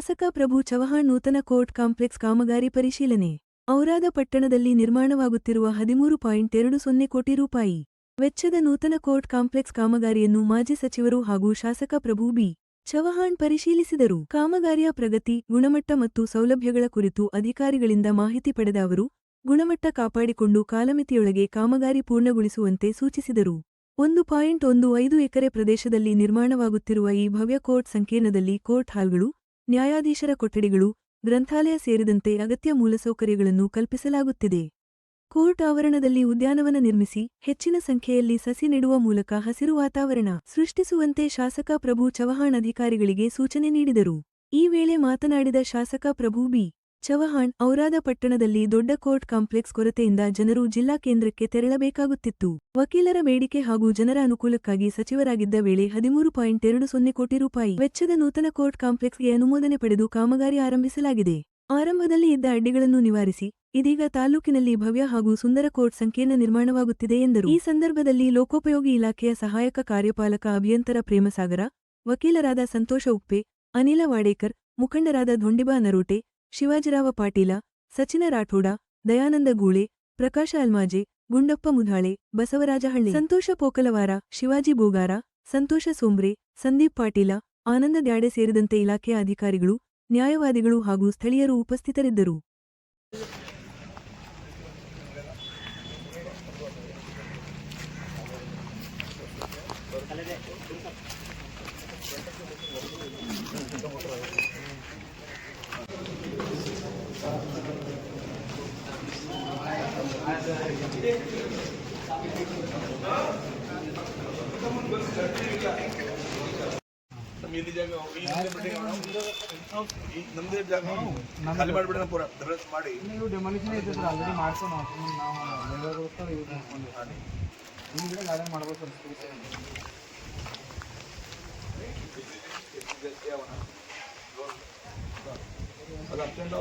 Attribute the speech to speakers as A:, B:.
A: ಶಾಸಕ ಪ್ರಭು ಚವ್ಹಾಣ್ ನೂತನ court complex ಕಾಮಗಾರಿ ಪರಿಶೀಲನೆ. ಔರಾದ ಪಟ್ಟಣದಲ್ಲಿ ನಿರ್ಮಾಣವಾಗುತ್ತಿರುವ 13.20 ಕೋಟಿ ರೂಪಾಯಿ ವೆಚ್ಚದ ನೂತನ ಕೋರ್ಟ್ ಕಾಂಪ್ಲೆಕ್ಸ್ ಕಾಮಗಾರಿಯನ್ನು ಮಾಜಿ ಸಚಿವರು ಹಾಗೂ ಶಾಸಕ ಪ್ರಭು ಬಿ. ಚವ್ಹಾಣ್ ಪರಿಶೀಲಿಸಿದರು. ಕಾಮಗಾರಿಯ ಪ್ರಗತಿ, ಗುಣಮಟ್ಟ ಮತ್ತು ಸೌಲಭ್ಯಗಳ ಕುರಿತು ಅಧಿಕಾರಿಗಳಿಂದ ಮಾಹಿತಿ ಪಡೆದ ಅವರು, ಗುಣಮಟ್ಟ ಕಾಪಾಡಿಕೊಂಡು ಕಾಲಮಿತಿಯೊಳಗೆ ಕಾಮಗಾರಿ ಪೂರ್ಣಗೊಳಿಸುವಂತೆ ಸೂಚಿಸಿದರು. 1.15 ಎಕರೆ ಪ್ರದೇಶದಲ್ಲಿ ನಿರ್ಮಾಣವಾಗುತ್ತಿರುವ ಈ ಭವ್ಯ ಕೋರ್ಟ್ ಸಂಕೀರ್ಣದಲ್ಲಿ ಕೋರ್ಟ್ ಹಾಲ್ಗಳು, ನ್ಯಾಯಾಧೀಶರ ಕೊಠಡಿಗಳು, ಗ್ರಂಥಾಲಯ ಸೇರಿದಂತೆ ಅಗತ್ಯ ಮೂಲಸೌಕರ್ಯಗಳನ್ನು ಕಲ್ಪಿಸಲಾಗುತ್ತಿದೆ. ಕೋರ್ಟ್ ಆವರಣದಲ್ಲಿ ಉದ್ಯಾನವನ ನಿರ್ಮಿಸಿ, ಹೆಚ್ಚಿನ ಸಂಖ್ಯೆಯಲ್ಲಿ ಸಸಿ ನೆಡುವ ಮೂಲಕ ಹಸಿರು ವಾತಾವರಣ ಸೃಷ್ಟಿಸುವಂತೆ ಶಾಸಕ ಪ್ರಭು ಚವ್ಹಾಣ್ ಅಧಿಕಾರಿಗಳಿಗೆ ಸೂಚನೆ ನೀಡಿದರು. ಈ ವೇಳೆ ಮಾತನಾಡಿದ ಶಾಸಕ ಪ್ರಭು ಬಿ. ಚವ್ಹಾಣ್, ಔರಾದ ಪಟ್ಟಣದಲ್ಲಿ ದೊಡ್ಡ ಕೋರ್ಟ್ ಕಾಂಪ್ಲೆಕ್ಸ್ ಕೊರತೆಯಿಂದ ಜನರು ಜಿಲ್ಲಾ ಕೇಂದ್ರಕ್ಕೆ ತೆರಳಬೇಕಾಗುತ್ತಿತ್ತು. ವಕೀಲರ ಬೇಡಿಕೆ ಹಾಗೂ ಜನರ ಅನುಕೂಲಕ್ಕಾಗಿ ಸಚಿವರಾಗಿದ್ದ ವೇಳೆ 13.20 ಕೋಟಿ ರೂಪಾಯಿ ವೆಚ್ಚದ ನೂತನ ಕೋರ್ಟ್ ಕಾಂಪ್ಲೆಕ್ಸ್ಗೆ ಅನುಮೋದನೆ ಪಡೆದು ಕಾಮಗಾರಿ ಆರಂಭಿಸಲಾಗಿದೆ. ಆರಂಭದಲ್ಲಿ ಇದ್ದ ಅಡ್ಡಿಗಳನ್ನು ನಿವಾರಿಸಿ, ಇದೀಗ ತಾಲೂಕಿನಲ್ಲಿ ಭವ್ಯ ಹಾಗೂ ಸುಂದರ ಕೋರ್ಟ್ ಸಂಕೀರ್ಣ ನಿರ್ಮಾಣವಾಗುತ್ತಿದೆ ಎಂದರು. ಈ ಸಂದರ್ಭದಲ್ಲಿ ಲೋಕೋಪಯೋಗಿ ಇಲಾಖೆಯ ಸಹಾಯಕ ಕಾರ್ಯಪಾಲಕ ಅಭಿಯಂತರ ಪ್ರೇಮಸಾಗರ, ವಕೀಲರಾದ ಸಂತೋಷ ಉಪ್ಪೆ, ಅನಿಲ ವಾಡೇಕರ್, ಮುಖಂಡರಾದ ಧೊಂಡಿಬಾ ನರೋಟೆ, ಶಿವಾಜಿರಾವ ಪಾಟೀಲ, ಸಚಿನ ರಾಠೋಡ, ದಯಾನಂದ ಗೂಳೆ, ಪ್ರಕಾಶ ಅಲ್ಮಾಜೆ, ಗುಂಡಪ್ಪ ಮುಧಾಳೆ, ಬಸವರಾಜ ಹಳ್ಳಿ, ಸಂತೋಷ ಪೋಕಲವಾರ, ಶಿವಾಜಿ ಬೋಗಾರ, ಸಂತೋಷ ಸೋಂಬ್ರೆ, ಸಂದೀಪ್ ಪಾಟೀಲ, ಆನಂದ ದ್ಯಾಡೆ ಸೇರಿದಂತೆ ಇಲಾಖೆಯ ಅಧಿಕಾರಿಗಳು, ನ್ಯಾಯವಾದಿಗಳು ಹಾಗೂ ಸ್ಥಳೀಯರು ಉಪಸ್ಥಿತರಿದ್ದರು.
B: ನಮ್ದೇ ಜಾಗ ಖಾಲಿ ಮಾಡಿಬಿಡೋಣ ಪೂರ ಡೆವಲಪ್ ಮಾಡಿ.
C: ನೀವು ಡೆಮಾಲಿಷನ್ ಇದ್ದಿದ್ರೆ ಆಲ್ರೆಡಿ ಮಾಡ್ಸೋಣ. ನಾವು ಲೇಬರ್ಗೋಸ್ಕರ ಯೂಸ್ ಮಾಡ್ಕೊಂಡು ನಿಮ್ಗೆ ಗಾರ್ಡನ್ ಮಾಡ್ಬೋದು.
B: ಅದು ಅರ್ಜೆಂಟ್